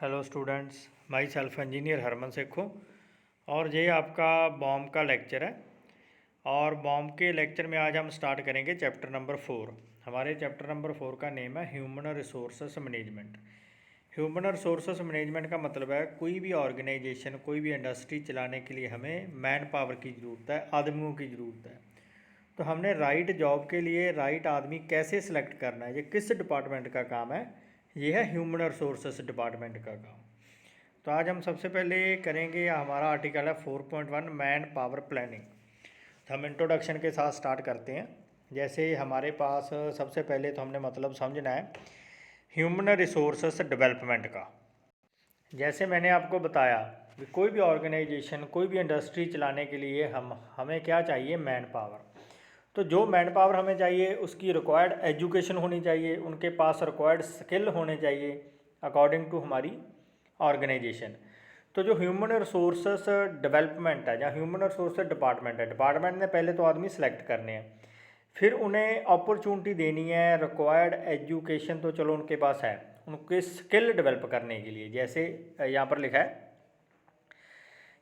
Hello students, myself engineer Harman Sekhon. और ये आपका बॉम्ब का लेक्चर है। और बॉम्ब के लेक्चर में आज हम स्टार्ट करेंगे चैप्टर नंबर 4। हमारे चैप्टर नंबर 4 का नेम है human resources management. Human resources management का मतलब है कोई भी ऑर्गेनाइजेशन, कोई भी इंडस्ट्री चलाने के लिए हमें मैन पावर की ज़रूरत है, आदमियों की ज़रूरत है। तो हमने राइट जॉब के लिए राइट आदमी कैसे सिलेक्ट करना है, ये किस डिपार्टमेंट का काम है, ये है ह्यूमन रिसोर्सेस डिपार्टमेंट का काम। तो आज हम सबसे पहले करेंगे, हमारा आर्टिकल है 4.1 मैन पावर प्लानिंग। तो हम इंट्रोडक्शन के साथ स्टार्ट करते हैं। जैसे हमारे पास सबसे पहले तो हमने मतलब समझना है ह्यूमन रिसोर्सेस डेवलपमेंट का। जैसे मैंने आपको बताया कि कोई भी ऑर्गेनाइजेशन, कोई भी इंडस्ट्री चलाने के लिए हमें क्या चाहिए, मैन पावर। तो जो मैन पावर हमें चाहिए उसकी रिक्वायर्ड एजुकेशन होनी चाहिए, उनके पास रिक्वायर्ड स्किल होने चाहिए अकॉर्डिंग टू हमारी ऑर्गेनाइजेशन। तो जो ह्यूमन रिसोर्सेस डेवलपमेंट है या ह्यूमन रिसोर्सेस डिपार्टमेंट है, डिपार्टमेंट ने पहले तो आदमी सेलेक्ट करने हैं, फिर उन्हें अपॉर्चुनिटी देनी है, रिक्वायर्ड एजुकेशन तो चलो उनके पास है, उनके स्किल डेवलप करने के लिए। जैसे यहाँ पर लिखा है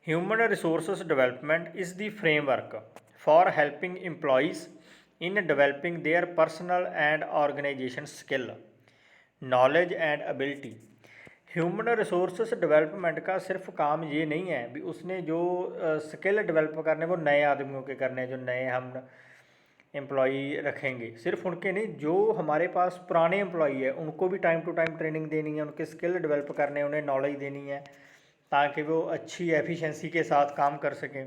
human resources development is the framework for helping employees in developing their personal and organisation skill, knowledge and ability. Human resources development का सिर्फ काम ये नहीं है भी उसने जो स्किल डेवलप करने वो नए आदमियों के करने, जो नए हम एम्प्लॉई रखेंगे सिर्फ उनके नहीं, जो हमारे पास पुराने एम्प्लॉई है उनको भी टाइम टू टाइम ट्रेनिंग देनी है, उनके स्किल डेवलप करने, उन्हें नॉलेज देनी है ताकि वो अच्छी एफिशिएंसी के साथ काम कर सकें।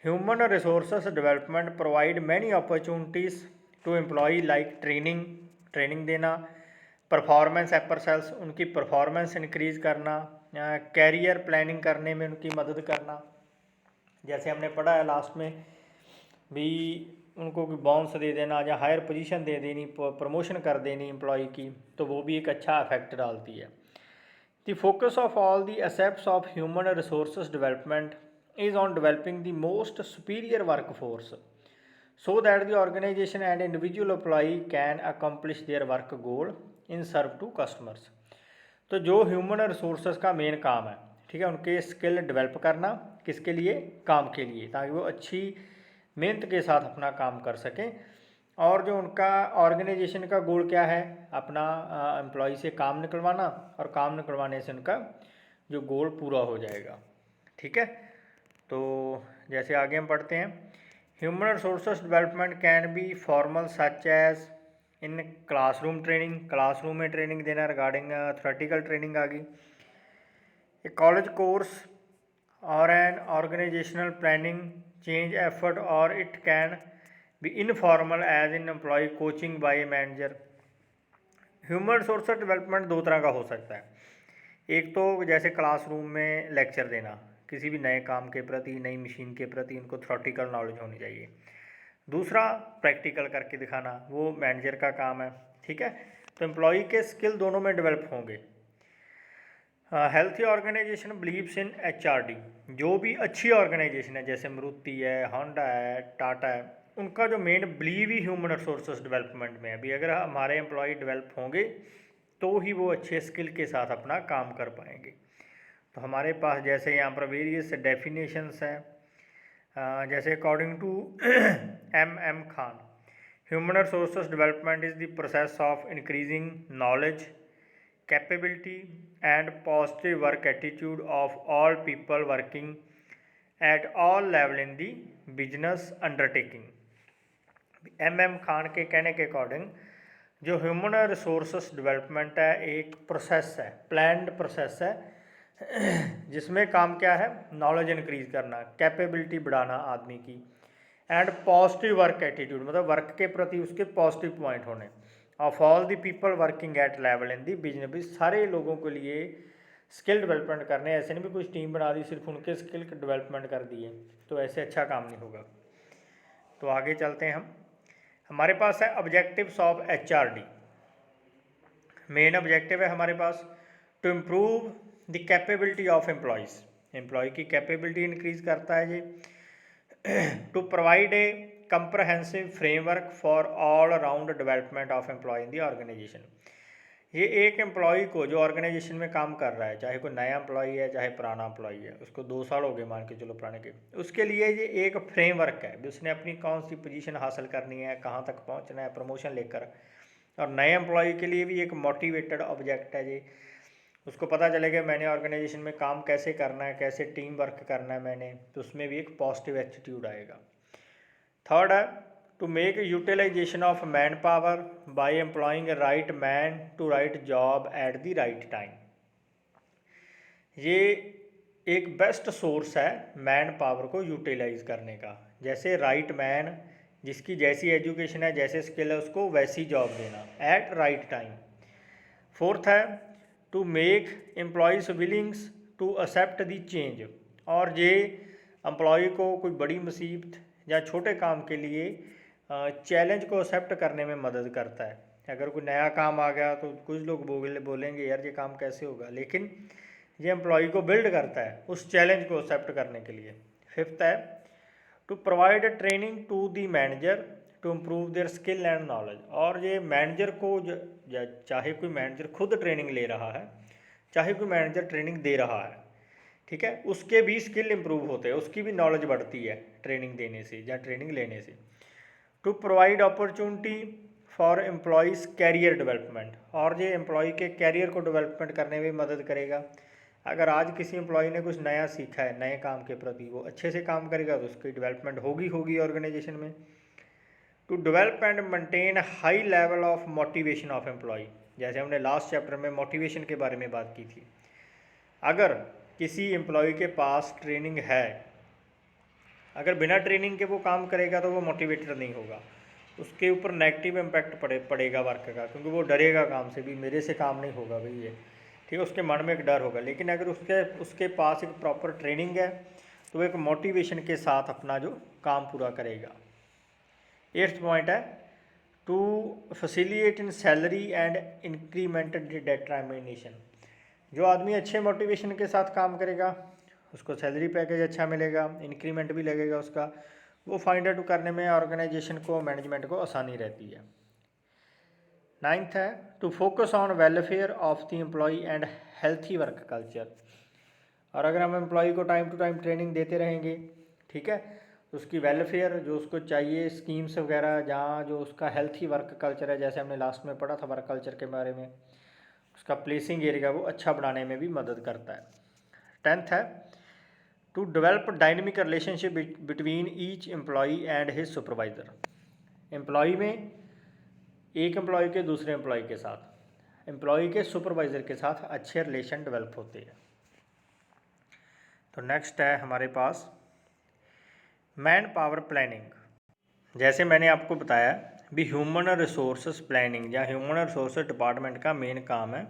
Human resources development provide many opportunities to employee like training देना, परफॉर्मेंस एपरसेल्स, उनकी परफॉर्मेंस इंक्रीज़ करना, कैरियर प्लानिंग करने में उनकी मदद करना। जैसे हमने पढ़ा है लास्ट में भी, उनको कोई बोनस दे देना या हायर पोजीशन दे देनी, प्रमोशन कर देनी एम्प्लॉय की, तो वो भी एक अच्छा इफेक्ट डालती है। The focus of all the aspects of human resources development is on developing the most superior workforce so that the organization and individual employee can accomplish their work goal in serve to customers। तो जो human resources का main काम है, ठीक है, उनके skill develop करना, किसके लिए, काम के लिए, ताकि वो अच्छी मेहनत के साथ अपना काम कर सकें। और जो उनका ऑर्गेनाइजेशन का गोल क्या है, अपना एम्प्लॉय से काम निकलवाना, और काम निकलवाने से उनका जो गोल पूरा हो जाएगा। ठीक है, तो जैसे आगे हम पढ़ते हैं, human resources development can be formal such as in classroom training, classroom में ट्रेनिंग देना रिगार्डिंग थ्योरेटिकल ट्रेनिंग आ गई, ए कॉलेज कोर्स और an organizational planning change effort, और it can be informal as in employ coaching by a manager. Human resources development दो तरह का हो सकता है। एक तो जैसे क्लासरूम में लेक्चर देना, किसी भी नए काम के प्रति, नई मशीन के प्रति उनको थ्योरेटिकल नॉलेज होनी चाहिए। दूसरा प्रैक्टिकल करके दिखाना, वो मैनेजर का काम है। ठीक है, तो एम्प्लॉय के स्किल दोनों में डेवलप होंगे। Healthy organisation believes in HRD। जो भी अच्छी ऑर्गेनाइजेशन है, जैसे मारुति है, होंडा है, टाटा है, उनका जो मेन बिलीव ही ह्यूमन रिसोर्सेज डेवलपमेंट में है। अभी अगर हमारे एम्प्लॉय डेवलप होंगे तो ही वो अच्छे स्किल के साथ अपना काम कर पाएंगे। तो हमारे पास जैसे यहाँ पर वेरियस डेफिनेशंस हैं, जैसे according to M Khan, human resources development is the process of increasing knowledge, capability and positive work attitude of all people working at all level in the business undertaking. M Khan के कहने के according जो human resources development है एक process है, planned process है, जिसमें काम क्या है, नॉलेज इंक्रीज करना, कैपेबिलिटी बढ़ाना आदमी की, एंड पॉजिटिव वर्क एटीट्यूड, मतलब वर्क के प्रति उसके पॉजिटिव पॉइंट होने, of all the people working at level in the business, भी सारे लोगों के लिए स्किल डेवलपमेंट करने। ऐसे नहीं भी कुछ टीम बना दी सिर्फ उनके स्किल डेवलपमेंट कर दिए, तो ऐसे अच्छा काम नहीं होगा। तो आगे चलते हैं हम, हमारे पास है objectives of HRD। Main objective है हमारे पास to improve the capability of employees, employ की कैपेबिलिटी इंक्रीज करता है ये। To provide a comprehensive framework for all around development of employ in the organization, ये एक एम्प्लॉई को जो ऑर्गेनाइजेशन में काम कर रहा है, चाहे कोई नया एम्प्लॉई है चाहे पुराना एम्प्लॉई है, उसको 2 साल हो गए मान के चलो पुराने के, उसके लिए ये एक फ्रेमवर्क है भी उसने अपनी कौन सी पोजीशन हासिल करनी है, कहाँ तक पहुँचना है प्रमोशन लेकर। और नए एम्प्लॉई के लिए भी एक मोटिवेटेड ऑब्जेक्ट है जी, उसको पता चलेगा मैंने ऑर्गेनाइजेशन में काम कैसे करना है, कैसे टीम वर्क करना है मैंने, तो उसमें भी एक पॉजिटिव एटीट्यूड आएगा। थर्ड है to make utilisation of man power by employing right man to right job at the right time. ये एक बेस्ट सोर्स है मैन पावर को यूटिलाइज करने का। जैसे राइट मैन, जिसकी जैसी एजुकेशन है जैसे स्किल है उसको वैसी जॉब देना एट राइट टाइम। फोर्थ है to make employees willings to accept the change. और ये एम्प्लॉय को कोई बड़ी मुसीबत या छोटे काम के लिए चैलेंज को एक्सेप्ट करने में मदद करता है। अगर कोई नया काम आ गया तो कुछ लोग बोलेंगे यार ये काम कैसे होगा, लेकिन ये एम्प्लॉय को बिल्ड करता है उस चैलेंज को एक्सेप्ट करने के लिए। फिफ्थ है to provide training to the manager to improve their skill and knowledge. और ये मैनेजर को चाहे कोई मैनेजर खुद ट्रेनिंग ले रहा है चाहे कोई मैनेजर ट्रेनिंग दे रहा है, ठीक है, उसके भी स्किल इम्प्रूव होते हैं, उसकी भी नॉलेज बढ़ती है ट्रेनिंग देने से या ट्रेनिंग लेने से। To provide opportunity for employees career development. और ये एम्प्लॉय के कैरियर को डेवलपमेंट करने में मदद करेगा। अगर आज किसी एम्प्लॉय ने कुछ नया सीखा है नए काम के प्रति, वो अच्छे से काम करेगा तो उसकी डेवलपमेंट होगी ऑर्गेनाइजेशन में। To develop and maintain high level of motivation of employ. जैसे हमने लास्ट चैप्टर में मोटिवेशन के बारे में बात की थी, अगर किसी एम्प्लॉय के पास ट्रेनिंग है, अगर बिना ट्रेनिंग के वो काम करेगा तो वो मोटिवेटेड नहीं होगा, उसके ऊपर नेगेटिव इम्पैक्ट पड़ेगा वर्क का, क्योंकि वो डरेगा काम से भी, मेरे से काम नहीं होगा भाई ये, ठीक है, उसके मन में एक डर होगा। लेकिन अगर उसके पास एक प्रॉपर ट्रेनिंग है तो वो एक मोटिवेशन के साथ अपना जो काम पूरा करेगा। 8th पॉइंट है to facilitate in salary and increment determination. जो आदमी अच्छे मोटिवेशन के साथ काम करेगा उसको सैलरी पैकेज अच्छा मिलेगा, इंक्रीमेंट भी लगेगा उसका, वो फाइंड आउट करने में ऑर्गेनाइजेशन को मैनेजमेंट को आसानी रहती है। 9th है to focus on welfare of the employ and healthy work culture. और अगर हम एम्प्लॉय को टाइम टू टाइम ट्रेनिंग देते रहेंगे, ठीक है, तो उसकी वेलफेयर जो उसको चाहिए स्कीम्स वगैरह, जहाँ जो उसका हेल्थी वर्क कल्चर है, जैसे हमने लास्ट में पढ़ा था वर्क कल्चर के बारे में, उसका प्लेसिंग एरिया वो अच्छा बनाने में भी मदद करता है। 10th है to develop dynamic relationship between each employ and his supervisor. Employ में एक एम्प्लॉय के दूसरे एम्प्लॉय के साथ, एम्प्लॉय के सुपरवाइज़र के साथ अच्छे रिलेशन डेवलप होते हैं। तो नेक्स्ट है हमारे पास मैन पावर प्लानिंग। जैसे मैंने आपको बताया भी ह्यूमन रिसोर्सेज प्लानिंग या ह्यूमन रिसोर्सेज डिपार्टमेंट का मेन काम है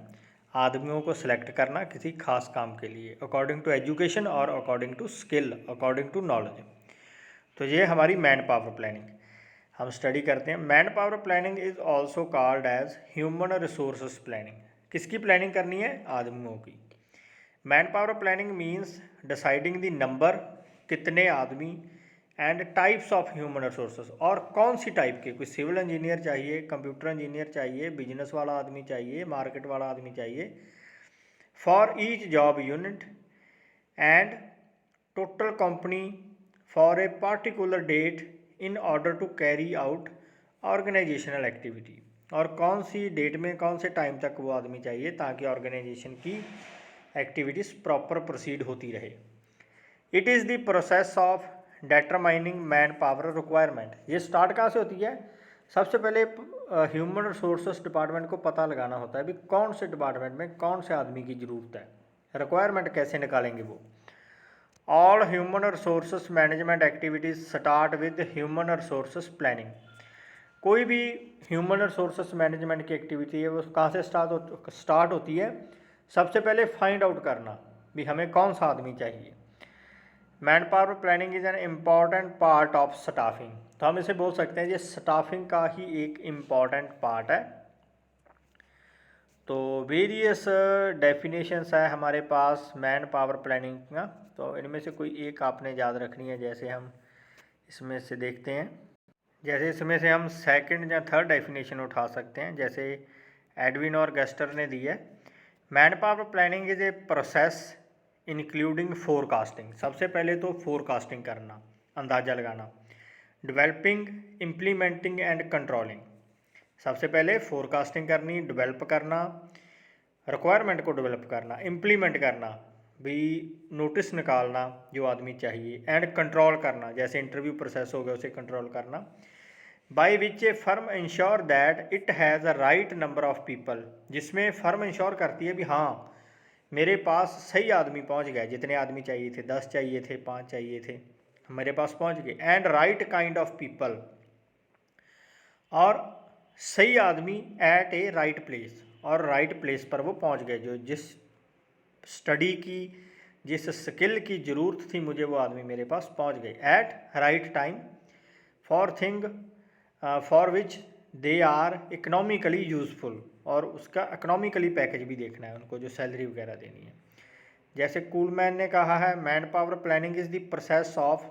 आदमियों को सिलेक्ट करना किसी खास काम के लिए अकॉर्डिंग टू एजुकेशन और according to skill, according to knowledge. तो ये हमारी मैन पावर प्लानिंग हम स्टडी करते हैं। Man power planning is also called as human resources planning. किसकी प्लानिंग करनी है? आदमियों की। Man power planning means deciding the number, कितने आदमी, and types of human resources, और कौन सी टाइप के, कोई सिविल इंजीनियर चाहिए, कंप्यूटर इंजीनियर चाहिए, बिजनेस वाला आदमी चाहिए, मार्केट वाला आदमी चाहिए, for each job unit and total company for a particular date in order to carry out organisational activity. और कौन सी डेट में कौन से टाइम तक वो आदमी चाहिए ताकि ऑर्गेनाइजेशन की एक्टिविटीज़ प्रॉपर प्रोसीड होती रहे। It is the process of determining man power requirement. ये स्टार्ट कहाँ से होती है? सबसे पहले ह्यूमन रिसोर्सेज डिपार्टमेंट को पता लगाना होता है भी कौन से डिपार्टमेंट में कौन से आदमी की ज़रूरत है, रिक्वायरमेंट कैसे निकालेंगे वो। All human resources management activities start with human resources planning. कोई भी ह्यूमन रिसोर्सेज मैनेजमेंट की एक्टिविटी है वो कहाँ से स्टार्ट होती है? सबसे पहले फाइंड आउट करना भी हमें कौन सा आदमी चाहिए। Man power planning is an important part of staffing. तो हम इसे बोल सकते हैं ये स्टाफिंग का ही एक इम्पॉर्टेंट पार्ट है। तो वेरियस डेफिनेशंस है हमारे पास मैन पावर प्लानिंग का, तो इनमें से कोई एक आपने याद रखनी है। जैसे हम इसमें से देखते हैं, जैसे इसमें से हम सेकंड या थर्ड डेफिनेशन उठा सकते हैं। जैसे एडविन और गेस्टर ने दी है। Man power planning is a process including forecasting. सबसे पहले तो फोरकास्टिंग करना, अंदाज़ा लगाना, डेवलपिंग, इम्प्लीमेंटिंग एंड कंट्रोलिंग। सबसे पहले फोरकास्टिंग करनी, डेवलप करना, रिक्वायरमेंट को डेवलप करना, इम्प्लीमेंट करना, भी नोटिस निकालना जो आदमी चाहिए, एंड कंट्रोल करना, जैसे इंटरव्यू प्रोसेस हो गया उसे कंट्रोल करना। By which A firm ensure that it has a right number of people, जिसमें फर्म इंश्योर करती है भी हाँ मेरे पास सही आदमी पहुंच गए, जितने आदमी चाहिए थे, 10 चाहिए थे, 5 चाहिए थे, मेरे पास पहुंच गए। And right kind of people, और सही आदमी एट ए राइट प्लेस, और राइट प्लेस पर वो पहुंच गए, जो जिस स्टडी की, जिस स्किल की ज़रूरत थी मुझे, वो आदमी मेरे पास पहुंच गए at right time for thing for which they are economically useful, और उसका इकनॉमिकली पैकेज भी देखना है उनको, जो सैलरी वगैरह देनी है। जैसे कूलमैन ने कहा है, man power planning is the process of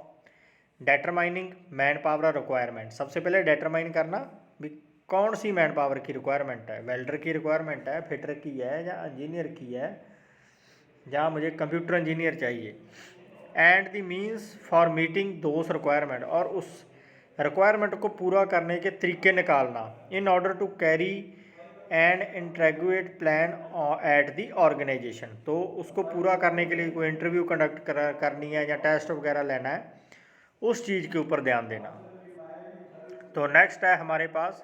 determining man power requirement. सबसे पहले डेटरमाइन करना भी कौन सी मैन पावर की रिक्वायरमेंट है, वेल्डर की रिक्वायरमेंट है, फिटर की है, या इंजीनियर की है, जहाँ मुझे कंप्यूटर इंजीनियर चाहिए। And the means for meeting those requirement, और उस रिक्वायरमेंट को पूरा करने के तरीके निकालना, in order to carry and integrate plan at the organization. तो उसको पूरा करने के लिए कोई इंटरव्यू कंडक्ट करनी है या टेस्ट वगैरह लेना है, उस चीज़ के ऊपर ध्यान देना। तो नेक्स्ट है हमारे पास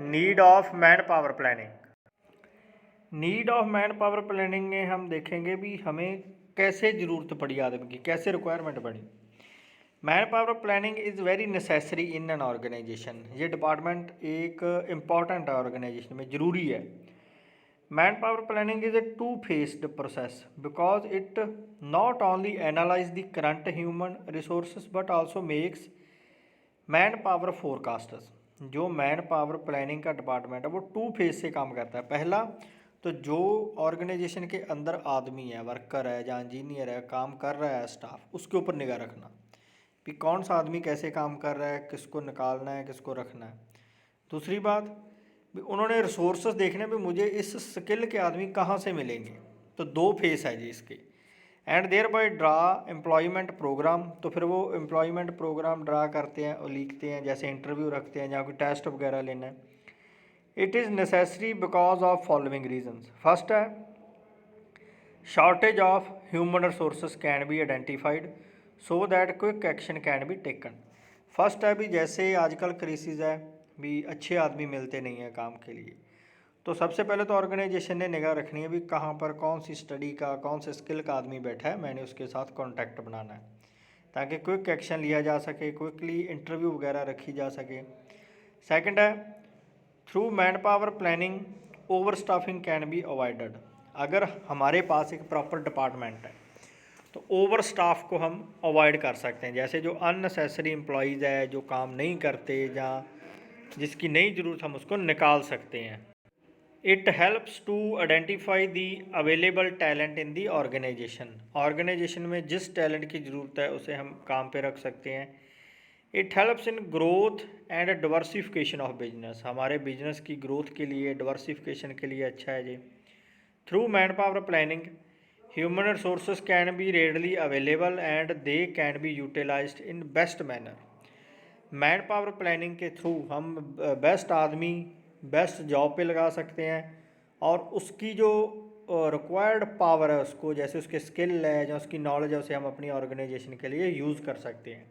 need of man power planning. Need of man power planning में हम देखेंगे भी हमें कैसे ज़रूरत पड़ी आदमी की, कैसे रिक्वायरमेंट पड़ी। Man power planning is very necessary in an organization. ये डिपार्टमेंट एक इम्पॉर्टेंट है ऑर्गेनाइजेशन में, ज़रूरी है। Man power planning is a two faced process because it not only analyze the current human resource but also makes man power forecasters. जो man power planning का department है वो टू फेज से काम करता है। पहला तो जो ऑर्गेनाइजेशन के अंदर आदमी है, वर्कर है या इंजीनियर है, काम कर रहा है स्टाफ, उसके ऊपर निगाह रखना कि कौन सा आदमी कैसे काम कर रहा है, किसको निकालना है, किसको रखना है। दूसरी बात भी उन्होंने रिसोर्सेज देखने भी मुझे इस स्किल के आदमी कहाँ से मिलेंगे। तो दो फेस है जी इसके। And thereby draw employment programme, तो फिर वो एम्प्लॉयमेंट प्रोग्राम ड्रा करते हैं और लिखते हैं, जैसे इंटरव्यू रखते हैं या कोई टेस्ट वगैरह लेना है। It is necessary because of following reasons. First है shortage of human resources can be identified so that quick action can be taken. First है भी जैसे आजकल क्राइसिस है भी, अच्छे आदमी मिलते नहीं हैं काम के लिए, तो सबसे पहले तो ऑर्गेनाइजेशन ने निगाह रखनी है भी कहाँ पर कौन सी स्टडी का, कौन से स्किल का आदमी बैठा है, मैंने उसके साथ कांटेक्ट बनाना है ताकि क्विक एक्शन लिया जा सके, क्विकली इंटरव्यू वगैरह रखी जा सके। सेकंड है through man power planning over staffing can be avoided. अगर हमारे पास एक प्रॉपर डिपार्टमेंट है तो ओवर स्टाफ को हम अवॉइड कर सकते हैं। जैसे जो अननेसेसरी एम्प्लॉयज़ है, जो काम नहीं करते या जिसकी नहीं ज़रूरत, हम उसको निकाल सकते हैं। It helps to identify the available talent in the organisation. Organisation में जिस टैलेंट की ज़रूरत है उसे हम काम पे रख सकते हैं। It helps in growth and diversification of business. हमारे बिजनेस की ग्रोथ के लिए, डिवर्सिफिकेशन के लिए अच्छा है जी। Through man power planning human resources can be readily available and they can be utilized in best manner. Man power planning के थ्रू हम बेस्ट आदमी बेस्ट जॉब पे लगा सकते हैं, और उसकी जो रिक्वायर्ड पावर है उसको, जैसे उसके स्किल है या उसकी नॉलेज है, उसे हम अपनी ऑर्गेनाइजेशन के लिए यूज़ कर सकते हैं।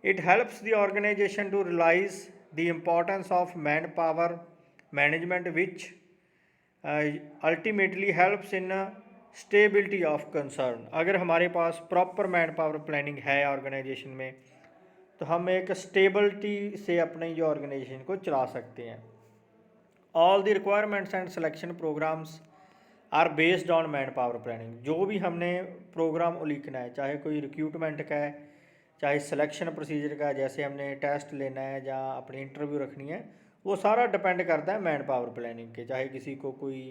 It helps the organisation to realise the importance of man power management which ultimately helps in stability of concern. अगर हमारे पास प्रॉपर मैन पावर प्लानिंग है ऑर्गेनाइजेशन में तो हम एक स्टेबिलिटी से अपने जो ऑर्गेनाइजेशन को चला सकते हैं। All the requirements and selection programmes are based on man power planning. जो भी हमने प्रोग्राम उलीकना है, चाहे कोई रिक्रूटमेंट का है, चाहे सिलेक्शन प्रोसीजर का है, जैसे हमने टेस्ट लेना है या अपनी इंटरव्यू रखनी है, वो सारा डिपेंड करता है मैन पावर प्लानिंग के। चाहे किसी को कोई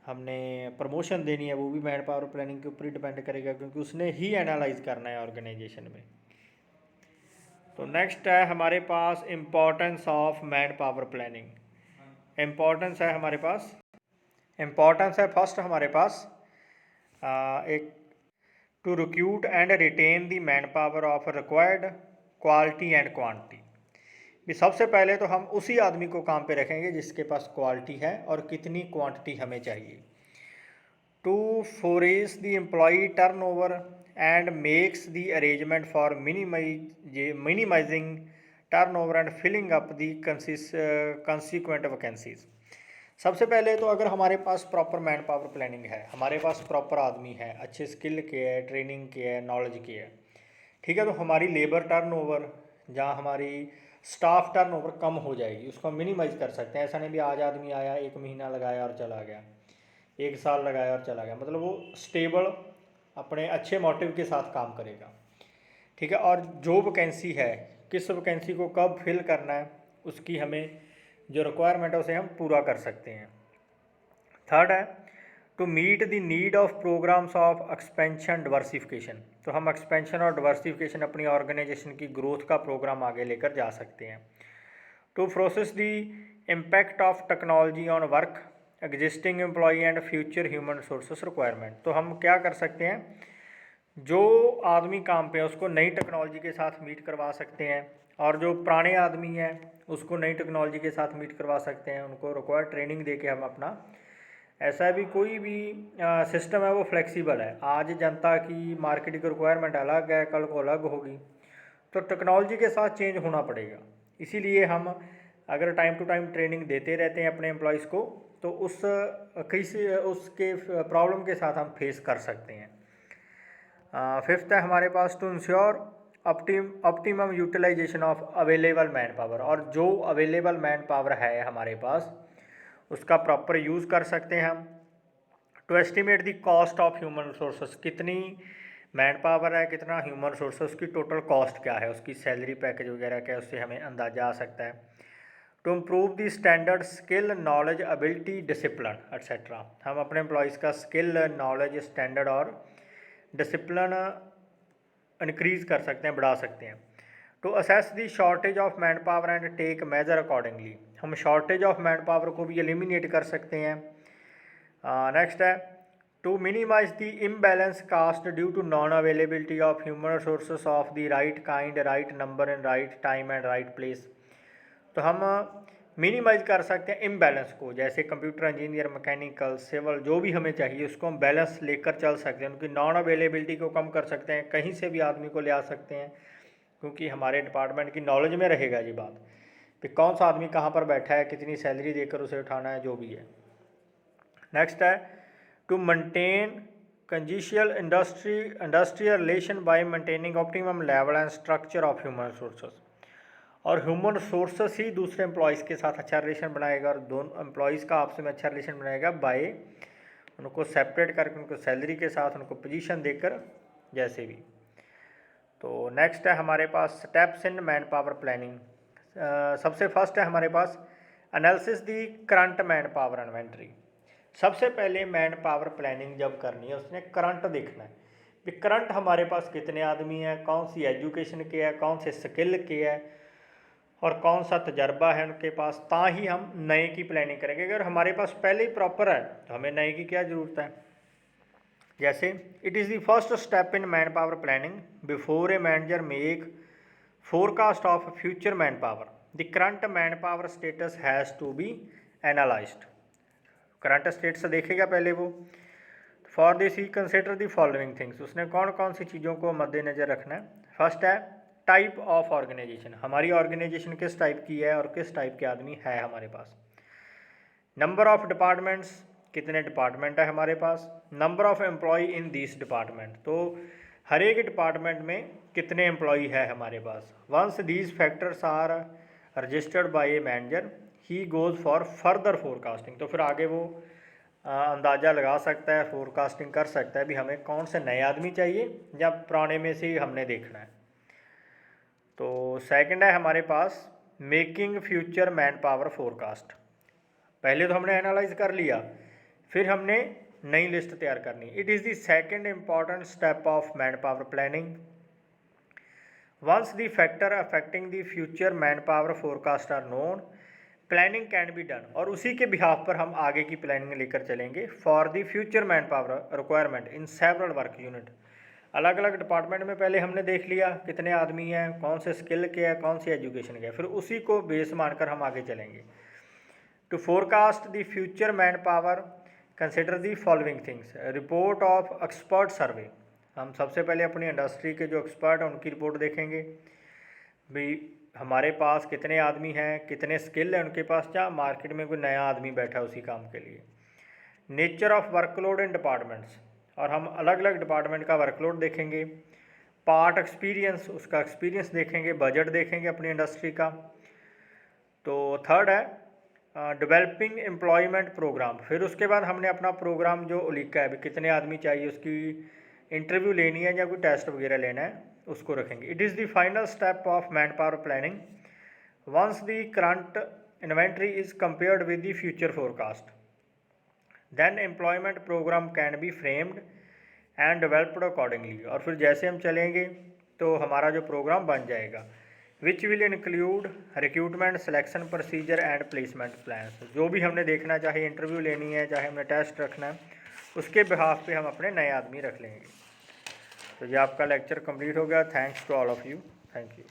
हमने प्रमोशन देनी है, वो भी मैन पावर प्लानिंग के ऊपर ही डिपेंड करेगा, क्योंकि उसने ही एनालाइज करना है ऑर्गेनाइजेशन में। तो नेक्स्ट है हमारे पास importance of man power planning. Importance है हमारे पास, इम्पोर्टेंस है फर्स्ट हमारे पास एक to recruit and retain the man power of required quality and quantity. भी सबसे पहले तो हम उसी आदमी को काम पे रखेंगे जिसके पास क्वालिटी है और कितनी क्वांटिटी हमें चाहिए। To foresee the employee turn over and makes the arrangement for minimizing turn over and filling up the consequent vacancies. सबसे पहले तो अगर हमारे पास प्रॉपर मैन पावर प्लानिंग है, हमारे पास प्रॉपर आदमी है, अच्छे स्किल के है, ट्रेनिंग के है, नॉलेज की है, ठीक है, तो हमारी लेबर टर्न ओवर, जहाँ हमारी स्टाफ टर्न ओवर कम हो जाएगी, उसको हम मिनिमाइज़ कर सकते हैं। ऐसा नहीं भी आज आदमी आया 1 महीना लगाया और चला गया, 1 साल लगाया और चला गया, मतलब वो स्टेबल अपने अच्छे मोटिव के साथ काम करेगा, ठीक है। और जो वैकेंसी है, किस वैकेंसी को कब फिल करना है, उसकी हमें जो रिक्वायरमेंट है उसे हम पूरा कर सकते हैं। थर्ड है to meet the need of programmes of expansion diversification. तो हम एक्सपेंशन और डिवर्सिफिकेशन अपनी ऑर्गेनाइजेशन की ग्रोथ का प्रोग्राम आगे लेकर जा सकते हैं। To process the impact of technology on work existing employee and future human resources requirement. तो हम क्या कर सकते हैं, जो आदमी काम पे है उसको नई टेक्नोलॉजी के साथ मीट करवा सकते हैं, और जो पुराने आदमी हैं उसको नई टेक्नोलॉजी के साथ मीट करवा सकते हैं, उनको रिक्वायर्ड ट्रेनिंग दे के हम अपना, ऐसा भी कोई भी सिस्टम है वो फ्लेक्सिबल है। आज जनता की मार्केट की रिक्वायरमेंट अलग है, कल को अलग होगी, तो टेक्नोलॉजी के साथ चेंज होना पड़ेगा। इसीलिए हम अगर टाइम टू टाइम ट्रेनिंग देते रहते हैं अपने एम्प्लॉयज़ को, तो उसके प्रॉब्लम के साथ हम फेस कर सकते हैं। फिफ्थ है हमारे पास to ensure optimum utilization of available man power. और जो अवेलेबल मैन पावर है हमारे पास उसका प्रॉपर यूज़ कर सकते हैं हम। To estimate the cost of human resources, कितनी मैन पावर है, कितना ह्यूमन रिसोर्सेज, उसकी टोटल कॉस्ट क्या है, उसकी सैलरी पैकेज वगैरह क्या है, उससे हमें अंदाजा आ सकता है। To improve the standard skill knowledge ability discipline etcetera. हम अपने एम्प्लॉयज़ का स्किल नॉलेज स्टैंडर्ड और डिसिप्लिन इंक्रीज़ कर सकते हैं, बढ़ा सकते हैं। To assess the shortage of man power and take measure accordingly. हम शॉर्टेज ऑफ मैन पावर को भी एलिमिनेट कर सकते हैं। नेक्स्ट है to minimise the imbalance caused due to non availability of human resources of the right kind, right number in right time and right place. तो हम minimise कर सकते हैं इम्बैलेंस को, जैसे कंप्यूटर इंजीनियर, मैकेनिकल, सिविल, जो भी हमें चाहिए उसको हम बैलेंस लेकर चल सकते हैं। उनकी नॉन अवेलेबिलिटी को कम कर सकते हैं, कहीं से भी आदमी को ले आ सकते हैं, क्योंकि हमारे डिपार्टमेंट की नॉलेज में रहेगा ये बात कि कौन सा आदमी कहाँ पर बैठा है, कितनी सैलरी देकर उसे उठाना है, जो भी है। नेक्स्ट है to maintain congenial industrial relation by maintaining optimum level and structure of human resources. और ह्यूमन रिसोर्सेस ही दूसरे एम्प्लॉयज़ के साथ अच्छा रिलेशन बनाएगा, और दोनों एम्प्लॉयज़ का आपस में अच्छा रिलेशन बनाएगा बाय उनको सेपरेट करके, उनको सैलरी के साथ, उनको पोजीशन देकर, जैसे भी। तो नेक्स्ट है हमारे पास steps in man power planning. सबसे फर्स्ट है हमारे पास analysis the current man power inventory. सबसे पहले मैन पावर प्लानिंग जब करनी है उसने करंट देखना है कि करंट हमारे पास कितने आदमी हैं, कौन सी एजुकेशन के है, कौन से स्किल के है, और कौन सा तजर्बा है उनके पास, ता ही हम नए की प्लानिंग करेंगे। अगर हमारे पास पहले ही प्रॉपर है तो हमें नए की क्या ज़रूरत है। जैसे it is the first step in man power planning before a manager make forecast of future man power the current man power status has to be analysed. Current status देखेगा पहले वो। For this he consider the following things, उसने कौन कौन सी चीज़ों को मद्देनज़र रखना है। फर्स्ट है टाइप ऑफ ऑर्गेनाइजेशन, हमारी ऑर्गेनाइजेशन किस टाइप की है और किस टाइप के आदमी है हमारे पास। नंबर ऑफ डिपार्टमेंट्स, कितने डिपार्टमेंट है हमारे पास। Number of employ in this department, तो हर एक डिपार्टमेंट में कितने एम्प्लॉय है हमारे पास। Once these factors are registered by a manager he goes for further forecasting. तो फिर आगे वो अंदाज़ा लगा सकता है, फोरकास्टिंग कर सकता है भी हमें कौन से नए आदमी चाहिए या पुराने में से ही हमने देखना है। तो सेकंड है हमारे पास making future man power forecast. पहले तो हमने एनालाइज कर लिया, फिर हमने नई लिस्ट तैयार करनी। It is the second important step of man power planning. Once the factor affecting the future man power forecast are known planning can be done, और उसी के बिहाफ पर हम आगे की प्लानिंग लेकर चलेंगे for the future man power requirement in several work unit. अलग अलग डिपार्टमेंट में पहले हमने देख लिया कितने आदमी हैं, कौन से स्किल के हैं, कौन सी एजुकेशन के हैं, फिर उसी को बेस मानकर हम आगे चलेंगे। To forecast the future man power consider the following things. Report of expert survey, हम सबसे पहले अपनी इंडस्ट्री के जो एक्सपर्ट हैं उनकी रिपोर्ट देखेंगे, भाई हमारे पास कितने आदमी हैं, कितने स्किल हैं उनके पास, क्या मार्केट में कोई नया आदमी बैठा है उसी काम के लिए। Nature of workload in departments, और हम अलग अलग डिपार्टमेंट का वर्कलोड देखेंगे। पार्ट एक्सपीरियंस, उसका एक्सपीरियंस देखेंगे। बजट देखेंगे अपनी इंडस्ट्री का। तो थर्ड है डेवलपिंग एम्प्लॉयमेंट प्रोग्राम, फिर उसके बाद हमने अपना प्रोग्राम जो लिखा है, कितने आदमी चाहिए, उसकी इंटरव्यू लेनी है या कोई टेस्ट वगैरह लेना है, उसको रखेंगे। It is the final step of man power planning once the current inventory is compared with the future forecast, then employment programme can be framed and developed accordingly, और फिर जैसे हम चलेंगे तो हमारा जो प्रोग्राम बन जाएगा, which will include recruitment, selection procedure and placement plans. जो भी हमने देखना, चाहे इंटरव्यू लेनी है, चाहे हमें टेस्ट रखना है, उसके बिहाफ पे हम अपने नए आदमी रख लेंगे। तो ये आपका लेक्चर कंप्लीट हो गया। Thanks to all of you. Thank you.